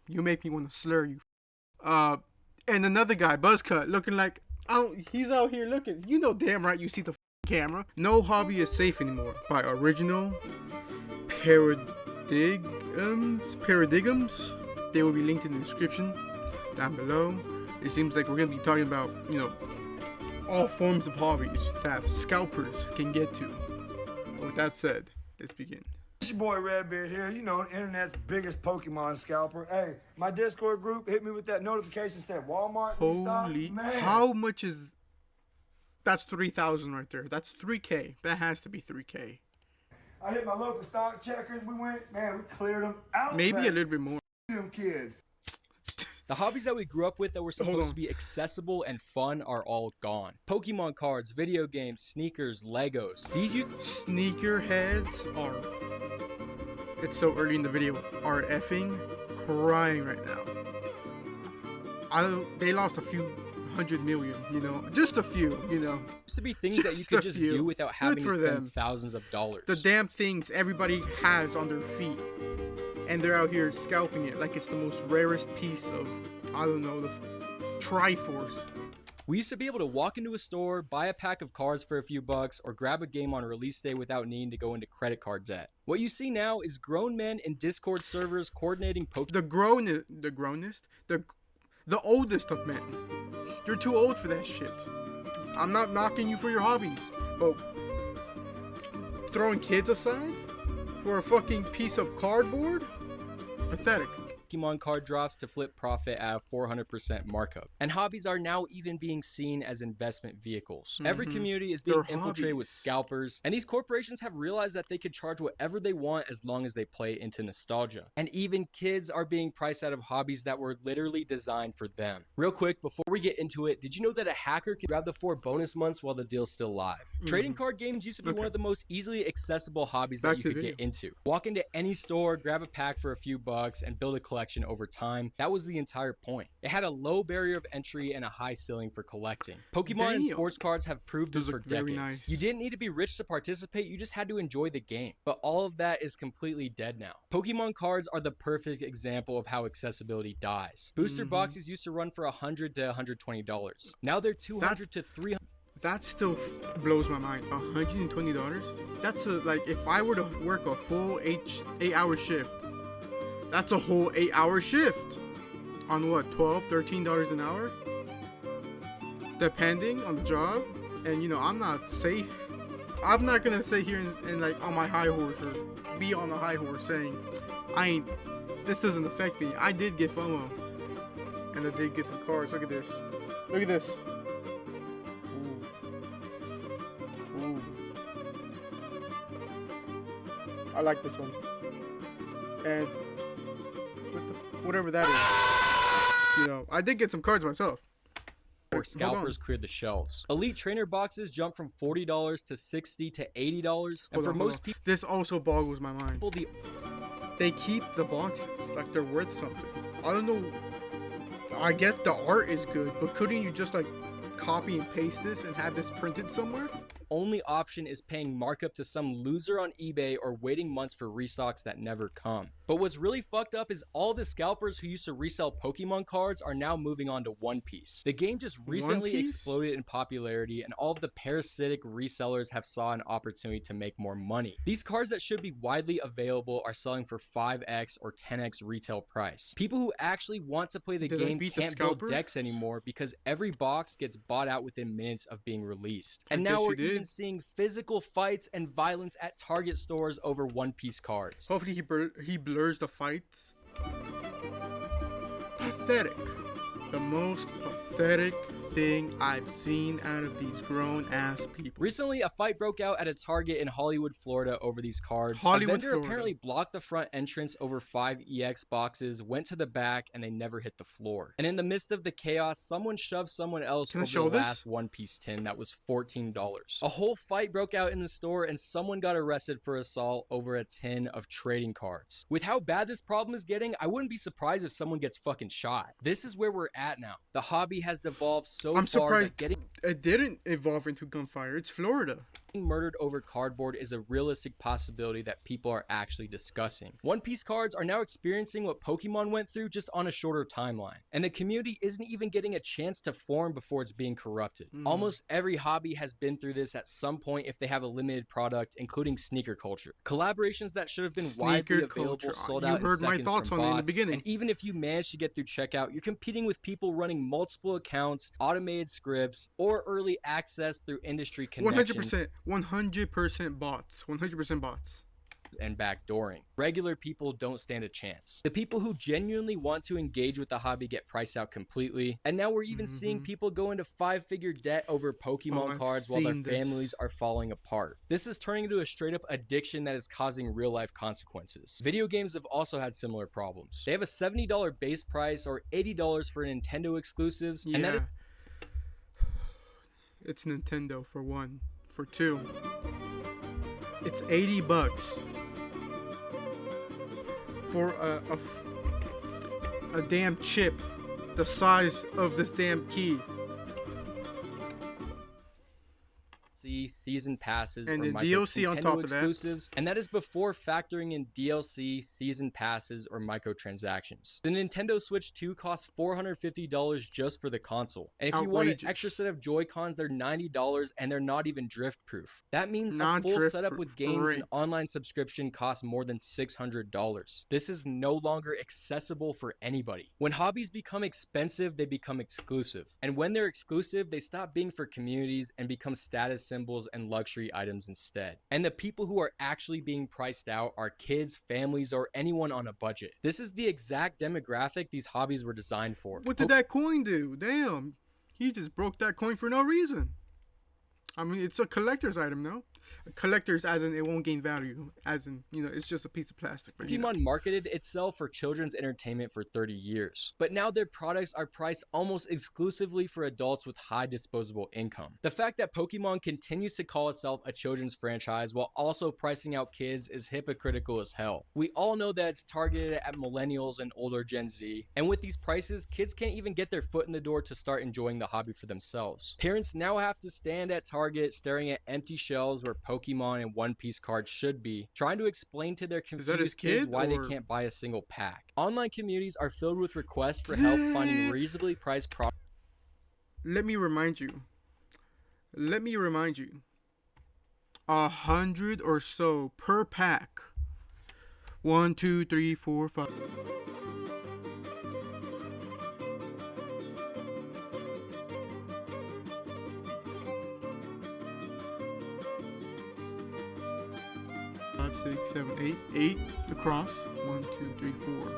You make me want to slur you. And another guy, Buzzcut, looking like, oh, he's out here looking. You know damn right you see the camera. No hobby is safe anymore. By original paradigms. They will be linked in the description down below. It seems like we're going to be talking about, all forms of hobbies that scalpers can get to. With that said, let's begin. It's your boy Redbeard here, the internet's biggest Pokemon scalper. Hey, my Discord group hit me with that notification said Walmart. Holy, how much is... That's 3,000 right there. That's 3K. That has to be 3K. I hit my local stock checkers. We cleared them out. Maybe a little bit more. Them kids. The hobbies that we grew up with that were supposed to be accessible and fun are all gone. Pokemon cards, video games, sneakers, Legos. Sneaker heads are... It's so early in the video. Are effing crying right now. They lost a few 100 million, just a few, Used to be things that you could just do without having to spend thousands of dollars. The damn things everybody has on their feet, and they're out here scalping it like it's the most rarest piece of, the Triforce. We used to be able to walk into a store, buy a pack of cards for a few bucks, or grab a game on release day without needing to go into credit card debt. What you see now is grown men in Discord servers coordinating the oldest of men. You're too old for that shit. I'm not knocking you for your hobbies, but throwing kids aside for a fucking piece of cardboard? Pathetic. Pokemon card drops to flip profit at a 400% markup. And hobbies are now even being seen as investment vehicles. Every community is being infiltrated with scalpers, and these corporations have realized that they could charge whatever they want as long as they play into nostalgia. And even kids are being priced out of hobbies that were literally designed for them. Real quick, before we get into it, did you know that a hacker can grab the 4 bonus months while the deal's still live? Trading card games used to be one of the most easily accessible hobbies that you could get into. Walk into any store, grab a pack for a few bucks, and build a collection over time. That was the entire point. It had a low barrier of entry and a high ceiling for collecting. Pokemon and sports cards have proved this for decades. Nice. You didn't need to be rich to participate, you just had to enjoy the game. But all of that is completely dead now. Pokemon cards are the perfect example of how accessibility dies. Booster boxes used to run for $100 to $120. Now they're $200 to $300. That still blows my mind. $120? That's like if I were to work a full 8-hour shift. That's a whole 8-hour shift on what, $12, $13 an hour? Depending on the job. And I'm not gonna sit here and like on my high horse or be on the high horse saying this doesn't affect me. I did get FOMO. And I did get some cards. Look at this. Look at this. Ooh. I like this one. And whatever that is. I did get some cards myself. Or scalpers cleared the shelves. Elite trainer boxes jumped from $40 to $60 to $80. And for most people, this also boggles my mind. They keep the boxes like they're worth something. I don't know. I get the art is good, but couldn't you just like copy and paste this and have this printed somewhere? Only option is paying markup to some loser on eBay or waiting months for restocks that never come. But what's really fucked up is all the scalpers who used to resell Pokemon cards are now moving on to One Piece. The game just recently exploded in popularity, and all of the parasitic resellers have saw an opportunity to make more money. These cards that should be widely available are selling for 5x or 10x retail price. People who actually want to play the game can't build decks anymore because every box gets bought out within minutes of being released. And now we're even seeing physical fights and violence at Target stores over One Piece cards. Hopefully he blurs the fights. Pathetic. The most pathetic thing I've seen out of these grown-ass people. Recently, a fight broke out at a Target in Hollywood, Florida over these cards. A vendor apparently blocked the front entrance over 5 EX boxes, went to the back, and they never hit the floor. And in the midst of the chaos, someone shoved someone else over the last One Piece tin that was $14. A whole fight broke out in the store, and someone got arrested for assault over a tin of trading cards. With how bad this problem is getting, I wouldn't be surprised if someone gets fucking shot. This is where we're at now. The hobby has devolved so I'm far surprised it didn't evolve into gunfire. It's Florida. murdered over cardboard is a realistic possibility that people are actually discussing. One Piece cards are now experiencing what Pokemon went through, just on a shorter timeline, and the community isn't even getting a chance to form before it's being corrupted. Almost every hobby has been through this at some point if they have a limited product, including sneaker culture. Collaborations that should have been widely available sold out in seconds from bots, and even if you manage to get through checkout, you're competing with people running multiple accounts, automated scripts, or early access through industry connections. 100% bots. 100% bots. And backdooring. Regular people don't stand a chance. The people who genuinely want to engage with the hobby get priced out completely, and now we're even seeing people go into 5-figure debt over Pokemon cards while their families are falling apart. This is turning into a straight up addiction that is causing real life consequences. Video games have also had similar problems. They have a $70 base price or $80 for Nintendo exclusives, and that it's Nintendo for one. For two, it's $80 for a damn chip the size of this damn key. Season passes and or the DLC on top exclusives, and that is before factoring in DLC, season passes, or microtransactions. The Nintendo Switch 2 costs $450 just for the console, and if you want an extra set of Joy-Cons, they're $90, and they're not even drift proof. That means a full setup with games and online subscription costs more than $600. This is no longer accessible for anybody. When hobbies become expensive, they become exclusive, and when they're exclusive, they stop being for communities and become status symbols and luxury items instead. And the people who are actually being priced out are kids, families, or anyone on a budget. This is the exact demographic these hobbies were designed for. What did that coin do? Damn, he just broke that coin for no reason. I mean, it's a collector's item, no? Collectors, as in it won't gain value, as in, you know, it's just a piece of plastic. But, Pokemon marketed itself for children's entertainment for 30 years, but now their products are priced almost exclusively for adults with high disposable income. The fact that Pokemon continues to call itself a children's franchise while also pricing out kids is hypocritical as hell. We all know that it's targeted at millennials and older Gen Z, and with these prices, kids can't even get their foot in the door to start enjoying the hobby for themselves. Parents now have to stand at Target staring at empty shelves where Pokemon and One Piece cards should be, trying to explain to their confused kids why they can't buy a single pack. Online communities are filled with requests for help finding reasonably priced products. Let me remind you. 100 or so per pack. 1, 2, 3, 4, 5. 6, 7, 8 across. 1, 2, 3, 4,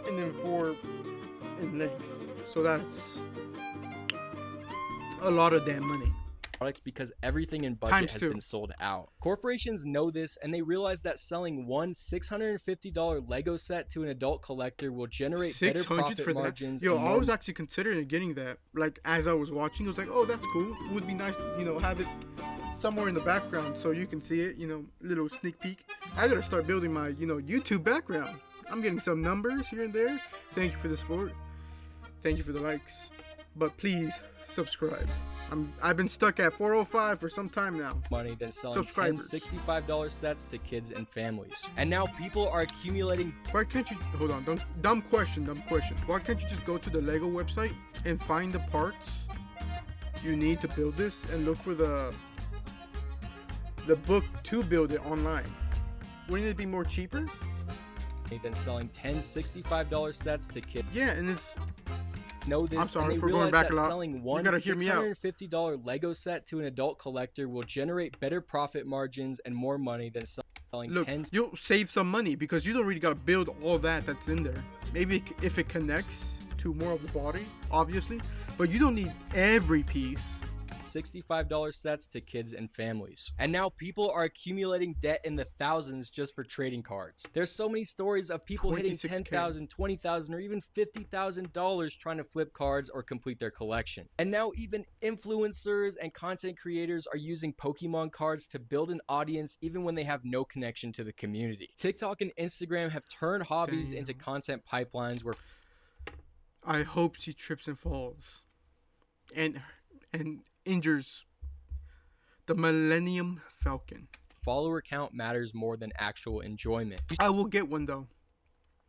and then 4 in length. So that's a lot of damn money. Products because everything in budget has been sold out. Corporations know this, and they realize that selling one $650 Lego set to an adult collector will generate better profit margins. Yo, I was actually considering getting that. Like, as I was watching, I was like, oh, that's cool. It would be nice to, you know, have it somewhere in the background so you can see it, you know, little sneak peek. I gotta start building my, you know, YouTube background. I'm getting some numbers here and there. Thank you for the support. Thank you for the likes. But please subscribe. I've been stuck at 405 for some time now. Money than selling 10 $65 sets to kids and families. And now people are accumulating. Why can't you, hold on, dumb question. Why can't you just go to the Lego website and find the parts you need to build this and look for the book to build it online? Wouldn't it be more cheaper? Than selling 10 $65 sets to kids. Yeah, and it's... Know this, I'm sorry and for going back a lot. Selling one $650 Lego set to an adult collector will generate better profit margins and more money than selling 10. You'll save some money because you don't really got to build all that's in there. Maybe if it connects to more of the body, obviously, but you don't need every piece. $65 sets to kids and families. And now people are accumulating debt in the thousands just for trading cards. There's so many stories of people hitting $10,000, $20,000, or even $50,000 trying to flip cards or complete their collection. And now even influencers and content creators are using Pokemon cards to build an audience even when they have no connection to the community. TikTok and Instagram have turned hobbies into content pipelines where... I hope she trips and falls and injures The Millennium Falcon. Follower count matters more than actual enjoyment. I will get one though,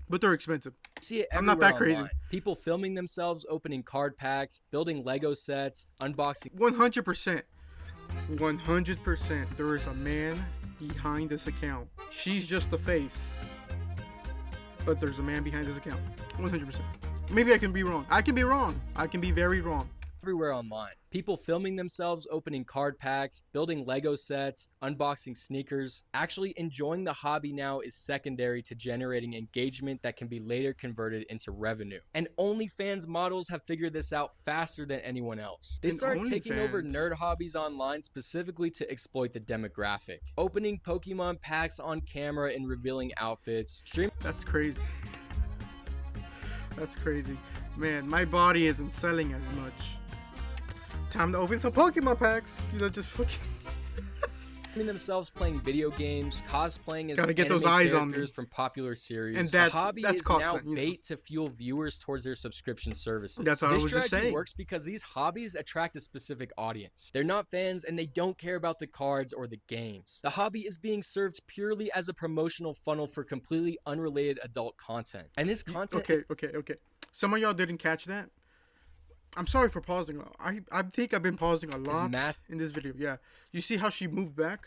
but they're expensive. You see it I'm not that crazy. online. People filming themselves, opening card packs, building Lego sets, unboxing. 100%. 100%. There is a man behind this account. She's just the face, but there's a man behind this account. 100%. Maybe I can be wrong. I can be wrong. I can be very wrong. Everywhere online. People filming themselves, opening card packs, building Lego sets, unboxing sneakers. Actually enjoying the hobby now is secondary to generating engagement that can be later converted into revenue. And OnlyFans models have figured this out faster than anyone else. They started taking over nerd hobbies online specifically to exploit the demographic. Opening Pokemon packs on camera and revealing outfits. That's crazy. That's crazy. Man, my body isn't selling as much. Time to open some Pokemon packs. You know, just fucking themselves playing video games, cosplaying as gotta get those eyes on me. From popular series. And the hobby is constant, now bait to fuel viewers towards their subscription services. That's what I was just saying. This strategy works because these hobbies attract a specific audience. They're not fans and they don't care about the cards or the games. The hobby is being served purely as a promotional funnel for completely unrelated adult content. And this content... Okay. Some of y'all didn't catch that. I'm sorry for pausing. I think I've been pausing a lot in this video. Yeah. You see how she moved back?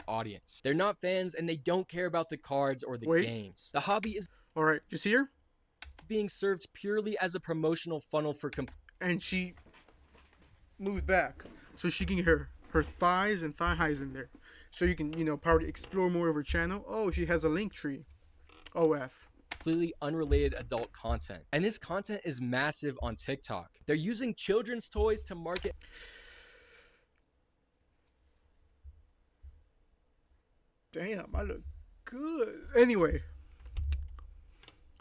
Audience. They're not fans and they don't care about the cards or the games. The hobby is... All right. You see her? Being served purely as a promotional funnel for... And she moved back so she can get her thighs and thigh highs in there. So you can, probably explore more of her channel. Oh, she has a link tree. OF. Completely unrelated adult content. And this content is massive on TikTok. They're using children's toys to market. Damn, I look good. Anyway,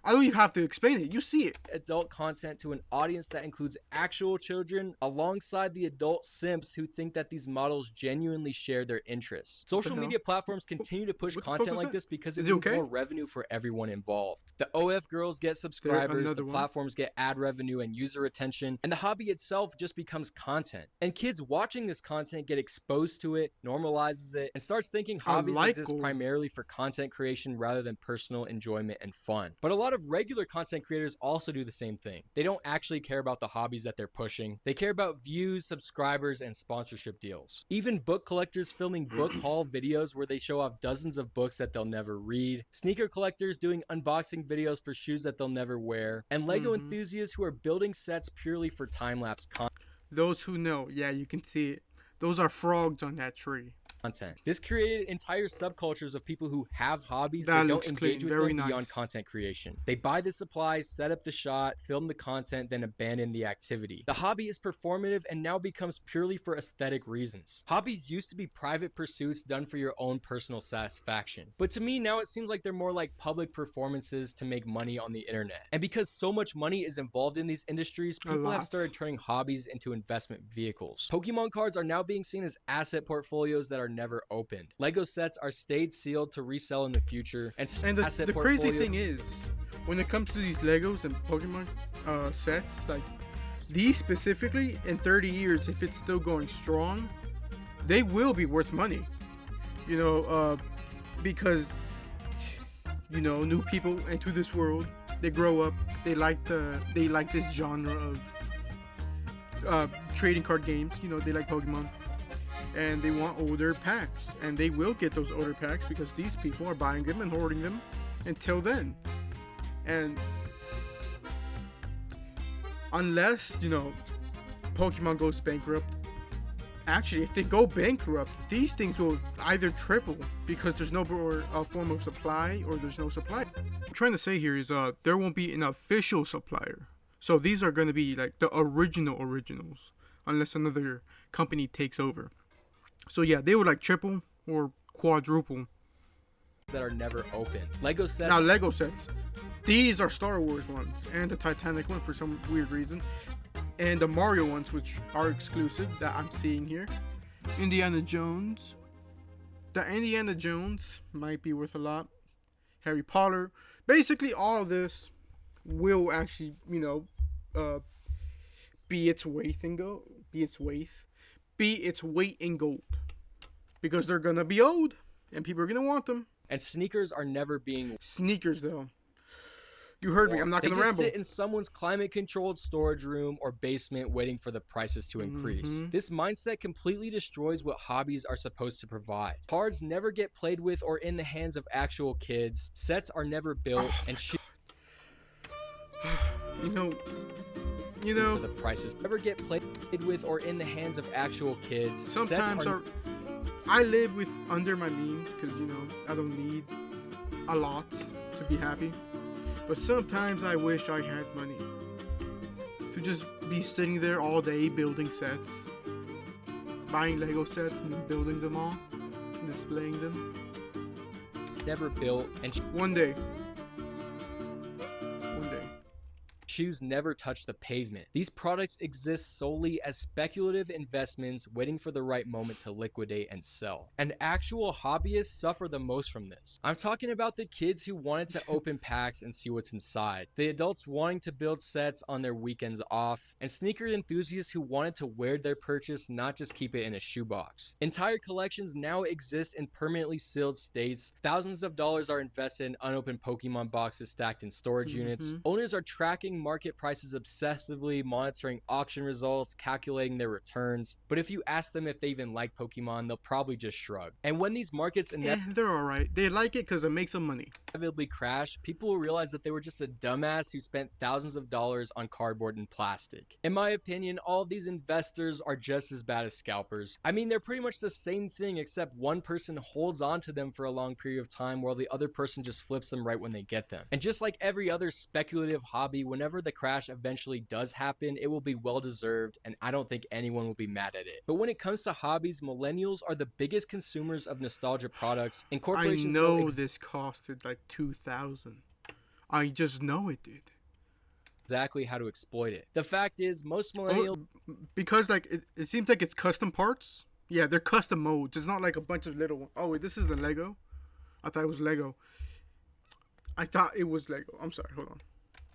I don't even have to explain it. You see it. Adult content to an audience that includes actual children alongside the adult simps who think that these models genuinely share their interests. Social media platforms continue to push content like this because it means more revenue for everyone involved. The OF girls get subscribers, the platforms get ad revenue and user attention, and the hobby itself just becomes content. And kids watching this content get exposed to it, normalizes it, and starts thinking hobbies exist primarily for content creation rather than personal enjoyment and fun. But a lot of regular content creators also do the same thing. They don't actually care about the hobbies that they're pushing. They care about views, subscribers, and sponsorship deals. Even book collectors filming book haul videos where they show off dozens of books that they'll never read. Sneaker collectors doing unboxing videos for shoes that they'll never wear. And Lego enthusiasts who are building sets purely for time-lapse content. Those who know, yeah, you can see it. Those are frogs on that tree. This created entire subcultures of people who have hobbies but don't engage with them beyond content creation. They buy the supplies, set up the shot, film the content, then abandon the activity. The hobby is performative and now becomes purely for aesthetic reasons. Hobbies used to be private pursuits done for your own personal satisfaction. But to me now it seems like they're more like public performances to make money on the internet. And because so much money is involved in these industries, people have started turning hobbies into investment vehicles. Pokemon cards are now being seen as asset portfolios that are never opened. Lego sets are stayed sealed to resell in the future. And the crazy thing is, when it comes to these Legos and Pokemon sets, like these specifically, in 30 years, if it's still going strong, they will be worth money. Because new people enter this world, they grow up, they like this genre of trading card games. They like Pokemon. And they want older packs, and they will get those older packs because these people are buying them and hoarding them until then. And unless Pokemon goes bankrupt, actually if they go bankrupt, these things will either triple because there's no more form of supply, or there's no supply. What I'm trying to say here is there won't be an official supplier, so these are going to be like the originals unless another company takes over. So yeah, they would like triple or quadruple. That are never open. Lego sets. Now Lego sets. These are Star Wars ones and the Titanic one for some weird reason. And the Mario ones, which are exclusive that I'm seeing here. Indiana Jones. The Indiana Jones might be worth a lot. Harry Potter. Basically all of this will actually, be its weight in gold. because they're gonna be old and people are gonna want them. And sneakers are never being Sneakers though. You heard me. I'm not they gonna just ramble. sit in someone's climate-controlled storage room or basement waiting for the prices to increase. This mindset completely destroys what hobbies are supposed to provide. Cards never get played with or in the hands of actual kids. Sets are never built, and You know. for the prices never get played with or in the hands of actual kids. Sometimes I live with under my means because I don't need a lot to be happy. But sometimes I wish I had money to just be sitting there all day building sets, buying Lego sets and building them all, and displaying them. Never built, and one day. Shoes never touch the pavement. These products exist solely as speculative investments waiting for the right moment to liquidate and sell. And actual hobbyists suffer the most from this. I'm talking about the kids who wanted to open packs and see what's inside, the adults wanting to build sets on their weekends off, and sneaker enthusiasts who wanted to wear their purchase, not just keep it in a shoebox. Entire collections now exist in permanently sealed states. Thousands of dollars are invested in unopened Pokemon boxes stacked in storage units. Owners are tracking market prices obsessively, monitoring auction results, calculating their returns. But if you ask them if they even like Pokemon, they'll probably just shrug. And when these markets they're alright. They like it because it makes them money. Inevitably crash, people will realize that they were just a dumbass who spent thousands of dollars on cardboard and plastic. In my opinion, all of these investors are just as bad as scalpers. I mean, they're pretty much the same thing, except one person holds on to them for a long period of time while the other person just flips them right when they get them. And just like every other speculative hobby, whenever the crash eventually does happen, it will be well deserved, and I don't think anyone will be mad at it. But when it comes to hobbies, millennials are the biggest consumers of nostalgia products, and corporations I know this costed like $2,000. I just know it did. Exactly how to exploit it. The fact is, most millennials because like it seems like it's custom parts. Yeah, they're custom modes. It's not like a bunch of little. Oh wait, this isn't Lego. I thought it was Lego. I'm sorry. Hold on.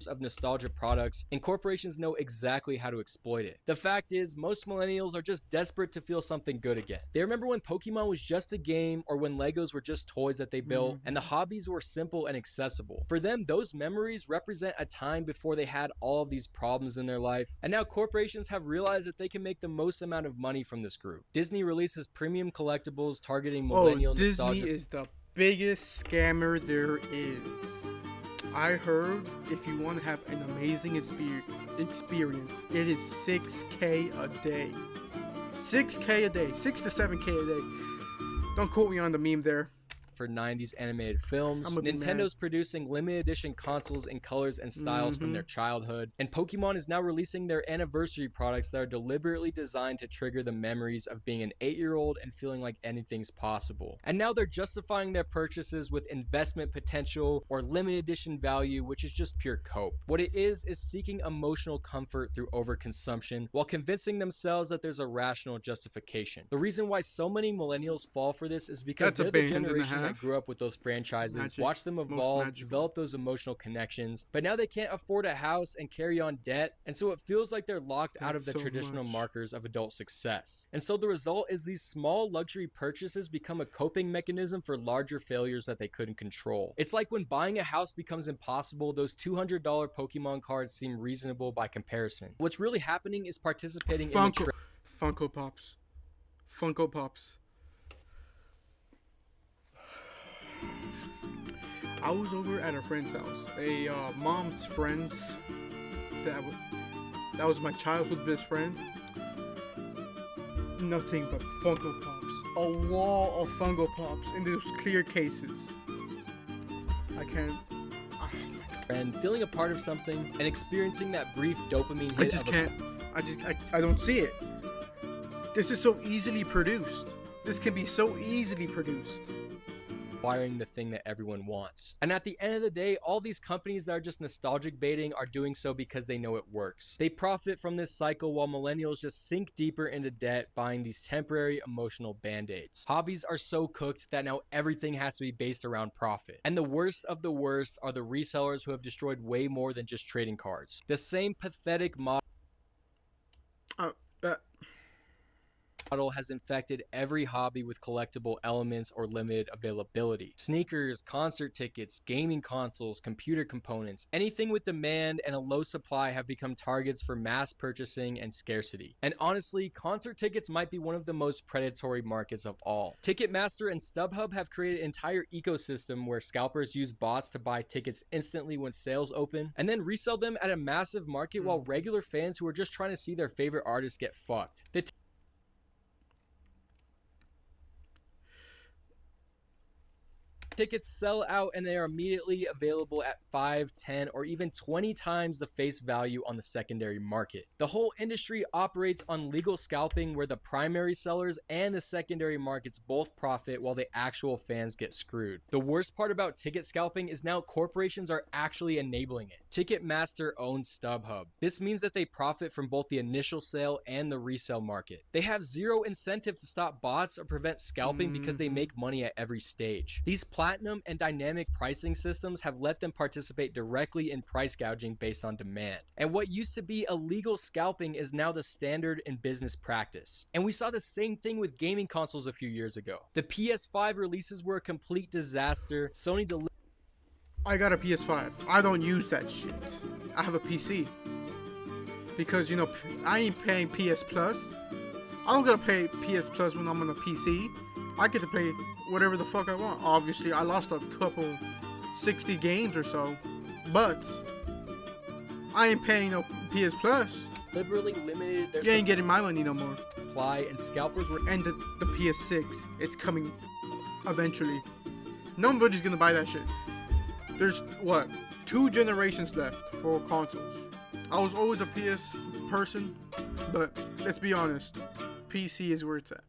Of nostalgia products, and corporations know exactly how to exploit it. The fact is, most millennials are just desperate to feel something good again. They remember when Pokemon was just a game, or when Legos were just toys that they built, and the hobbies were simple and accessible. For them, those memories represent a time before they had all of these problems in their life, and now corporations have realized that they can make the most amount of money from this group. Disney releases premium collectibles targeting millennial nostalgia. Disney is the biggest scammer there is. I heard if you want to have an amazing experience, it is $6,000 a day. $6,000 a day. 6 to 7K a day. Don't quote me on the meme there. For 90s animated films. Nintendo's producing limited edition consoles in colors and styles from their childhood. And Pokemon is now releasing their anniversary products that are deliberately designed to trigger the memories of being an 8-year-old and feeling like anything's possible. And now they're justifying their purchases with investment potential or limited edition value, which is just pure cope. What it is seeking emotional comfort through overconsumption while convincing themselves that there's a rational justification. The reason why so many millennials fall for this is because they're the generation that grew up with those franchises, watched them evolve, develop those emotional connections, but now they can't afford a house and carry on debt, and so it feels like they're locked out of the traditional markers of adult success. And so the result is these small luxury purchases become a coping mechanism for larger failures that they couldn't control. It's like when buying a house becomes impossible, those $200 Pokemon cards seem reasonable by comparison. What's really happening is participating in the Funko Pops. I was over at a friend's house, a mom's friend's. That was my childhood best friend. Nothing but Funko Pops. A wall of Funko Pops in those clear cases. I can't. And feeling a part of something and experiencing that brief dopamine hit. I don't see it. This is so easily produced. This can be so easily produced. Acquiring the thing that everyone wants. And at the end of the day, all these companies that are just nostalgic baiting are doing so because they know it works. They profit from this cycle while millennials just sink deeper into debt buying these temporary emotional band-aids. Hobbies are so cooked that now everything has to be based around profit. And the worst of the worst are the resellers who have destroyed way more than just trading cards. The same pathetic model has infected every hobby with collectible elements or limited availability. Sneakers, concert tickets, gaming consoles, computer components, anything with demand and a low supply have become targets for mass purchasing and scarcity. And honestly, concert tickets might be one of the most predatory markets of all. Ticketmaster and StubHub have created an entire ecosystem where scalpers use bots to buy tickets instantly when sales open and then resell them at a massive market while regular fans who are just trying to see their favorite artists get fucked. The tickets sell out and they are immediately available at 5, 10, or even 20 times the face value on the secondary market. The whole industry operates on legal scalping where the primary sellers and the secondary markets both profit while the actual fans get screwed. The worst part about ticket scalping is now corporations are actually enabling it. Ticketmaster owns StubHub. This means that they profit from both the initial sale and the resale market. They have zero incentive to stop bots or prevent scalping because they make money at every stage. These platinum and dynamic pricing systems have let them participate directly in price gouging based on demand. And what used to be illegal scalping is now the standard in business practice. And we saw the same thing with gaming consoles a few years ago. The PS5 releases were a complete disaster. Sony delivered. I got a PS5. I don't use that shit. I have a PC. Because, you know, I ain't paying PS Plus. I don't gotta pay PS Plus when I'm on a PC. I get to play whatever the fuck I want. Obviously, I lost a couple 60 games or so, but I ain't paying no PS Plus. Liberally limited their You ain't getting my money no more. supply, and scalpers were. And the PS6, it's coming eventually. Nobody's gonna buy that shit. There's, what, 2 generations left for consoles. I was always a PS person, but let's be honest, PC is where it's at.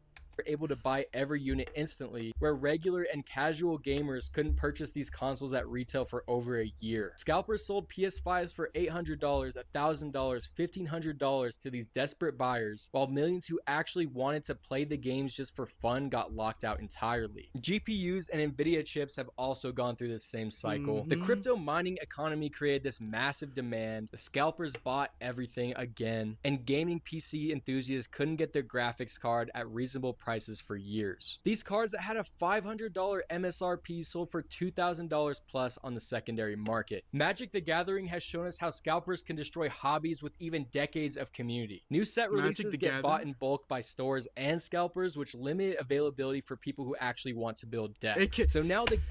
Able to buy every unit instantly, where regular and casual gamers couldn't purchase these consoles at retail for over a year. Scalpers sold PS5s for $800, $1,000, $1,500 to these desperate buyers, while millions who actually wanted to play the games just for fun got locked out entirely. GPUs and Nvidia chips have also gone through the same cycle. The crypto mining economy created this massive demand, the scalpers bought everything again, and gaming PC enthusiasts couldn't get their graphics card at reasonable prices for years. These cards that had a $500 MSRP sold for $2,000 plus on the secondary market. Magic the Gathering has shown us how scalpers can destroy hobbies with even decades of community. New set releases get bought in bulk by stores and scalpers, which limit availability for people who actually want to build decks. So now the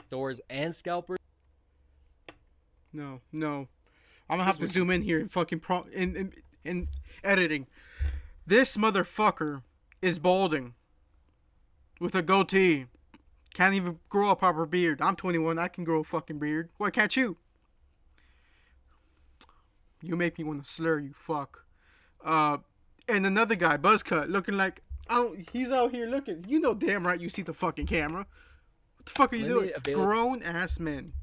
stores and scalpers. No. I'm gonna have to zoom in here and fucking in editing. This motherfucker is balding with a goatee. Can't even grow a proper beard. I'm 21. I can grow a fucking beard. Why can't you? You make me want to slur, you fuck. And another guy, Buzzcut, looking like he's out here looking. You know damn right you see the fucking camera. What the fuck are you doing? Grown ass men.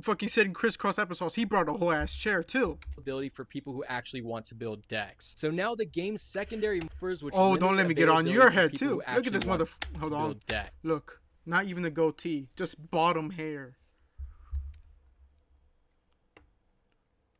Fucking sitting crisscross applesauce. He brought a whole ass chair too. Ability for people who actually want to build decks. So now the game's secondary members, which don't let me get on your head too. Look at this mother. Hold on. Deck. Look, not even a goatee, just bottom hair.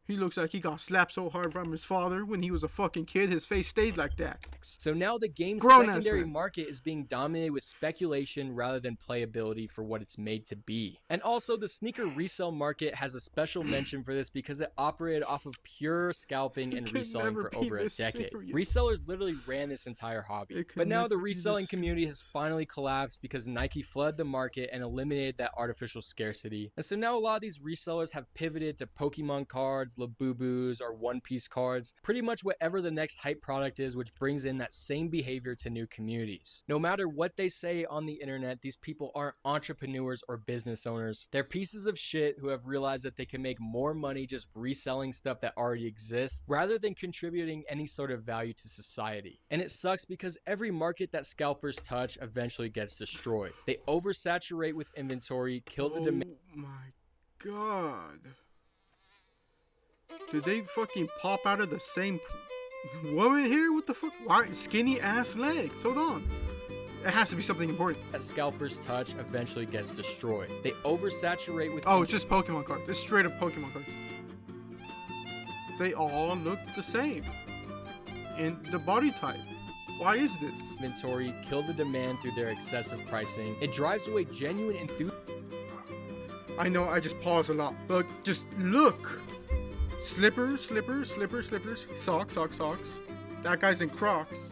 He looks like he got slapped so hard from his father when he was a fucking kid. His face stayed like that. So now the game's secondary market is being dominated with speculation rather than playability for what it's made to be. And also the sneaker resale market has a special mention for this because it operated off of pure scalping and reselling for over a decade. Resellers literally ran this entire hobby. But now the reselling community has finally collapsed because Nike flooded the market and eliminated that artificial scarcity. And so now a lot of these resellers have pivoted to Pokemon cards, Labubus, or One Piece cards, pretty much whatever the next hype product is, which brings in that same behavior to new communities. No matter what they say on the internet, these people aren't entrepreneurs or business owners. They're pieces of shit who have realized that they can make more money just reselling stuff that already exists rather than contributing any sort of value to society. And it sucks because every market that scalpers touch eventually gets destroyed. They oversaturate with inventory, kill the demand. Oh my god. Did they fucking pop out of the same woman here? What the fuck? Why skinny ass legs? Hold on. It has to be something important. That scalpers touch eventually gets destroyed. They oversaturate with. Oh, it's just Pokemon cards. It's straight up Pokemon cards. they all look the same in the body type. Why is this? Inventory kill the demand through their excessive pricing. It drives away genuine enthusiasm. I know I just pause a lot, but just look. Slippers, slippers, slippers, slippers. Socks, socks, socks. That guy's in Crocs.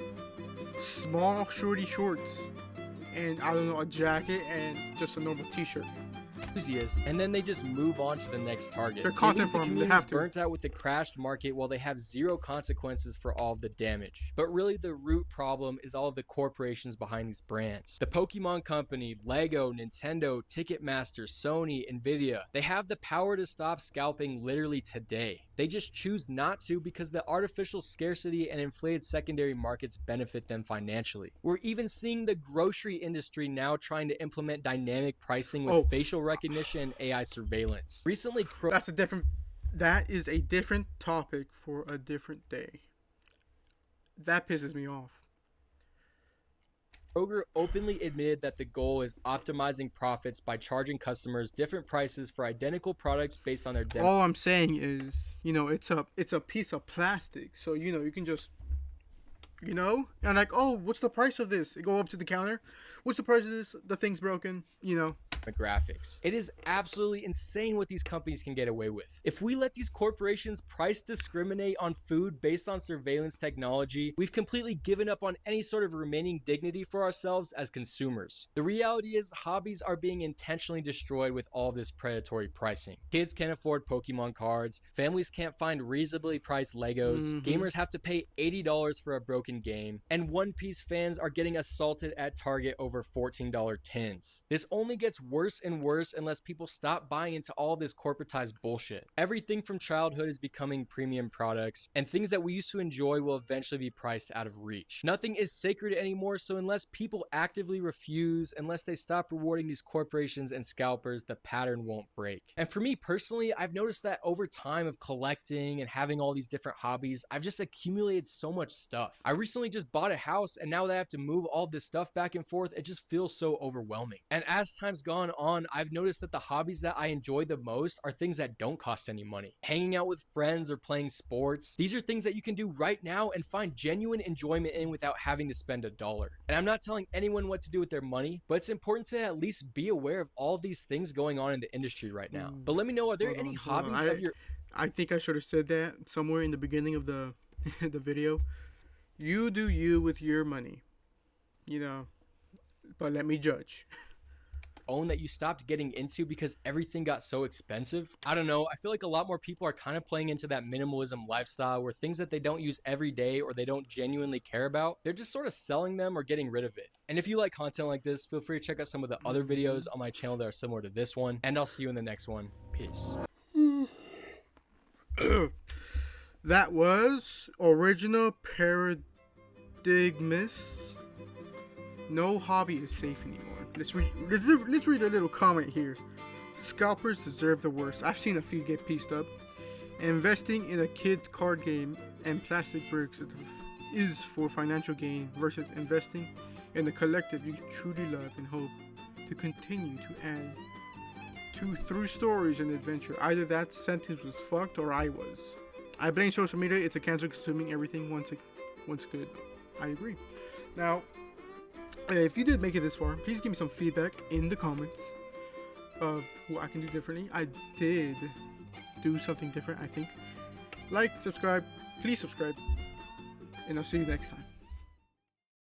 Small shorty shorts. And I don't know, a jacket and just a normal t-shirt. And then they just move on to the next target. They're content the farming, they community's have to. burnt out with the crashed market while they have zero consequences for all of the damage. But really the root problem is all of the corporations behind these brands. The Pokemon Company, Lego, Nintendo, Ticketmaster, Sony, Nvidia, they have the power to stop scalping literally today. They just choose not to because the artificial scarcity and inflated secondary markets benefit them financially. We're even seeing the grocery industry now trying to implement dynamic pricing with facial recognition and AI surveillance. Recently, that is a different topic for a different day. That pisses me off. Kroger openly admitted that the goal is optimizing profits by charging customers different prices for identical products based on their All I'm saying is, it's a piece of plastic, so you can just, and like, oh, what's the price of this? You go up to the counter, what's the price of this? The thing's broken, Graphics. It is absolutely insane what these companies can get away with. If we let these corporations price discriminate on food based on surveillance technology, we've completely given up on any sort of remaining dignity for ourselves as consumers. The reality is hobbies are being intentionally destroyed with all this predatory pricing. Kids can't afford Pokemon cards, families can't find reasonably priced Legos, gamers have to pay $80 for a broken game, and One Piece fans are getting assaulted at Target over $14 tins. This only gets worse and worse unless people stop buying into all this corporatized bullshit. Everything from childhood is becoming premium products, and things that we used to enjoy will eventually be priced out of reach. Nothing is sacred anymore, so unless people actively refuse, unless they stop rewarding these corporations and scalpers, the pattern won't break. And for me personally, I've noticed that over time of collecting and having all these different hobbies, I've just accumulated so much stuff. I recently just bought a house, and now that I have to move all this stuff back and forth, it just feels so overwhelming. And as time's gone on, I've noticed that the hobbies that I enjoy the most are things that don't cost any money. Hanging out with friends or playing sports. These are things that you can do right now and find genuine enjoyment in without having to spend $1. And I'm not telling anyone what to do with their money, but it's important to at least be aware of all these things going on in the industry right now. But let me know, are there any hobbies of your... I think I should have said that somewhere in the beginning of the the video. You do you with your money, but let me judge. Own that you stopped getting into because everything got so expensive? I don't know. I feel like a lot more people are kind of playing into that minimalism lifestyle where things that they don't use every day or they don't genuinely care about, they're just sort of selling them or getting rid of it. And if you like content like this, feel free to check out some of the other videos on my channel that are similar to this one, and I'll see you in the next one. Peace. That was Original Paradigmus. No hobby is safe anymore. Let's read a little comment here. Scalpers deserve the worst. I've seen a few get pieced up. Investing in a kid's card game and plastic bricks is for financial gain versus investing in the collective you truly love and hope to continue to add to through stories and adventure. Either that sentence was fucked or I was. I blame social media. It's a cancer consuming everything once good. I agree. Now, if you did make it this far, please give me some feedback in the comments of what I can do differently. I did do something different, I think. Like, subscribe, please subscribe, and I'll see you next time.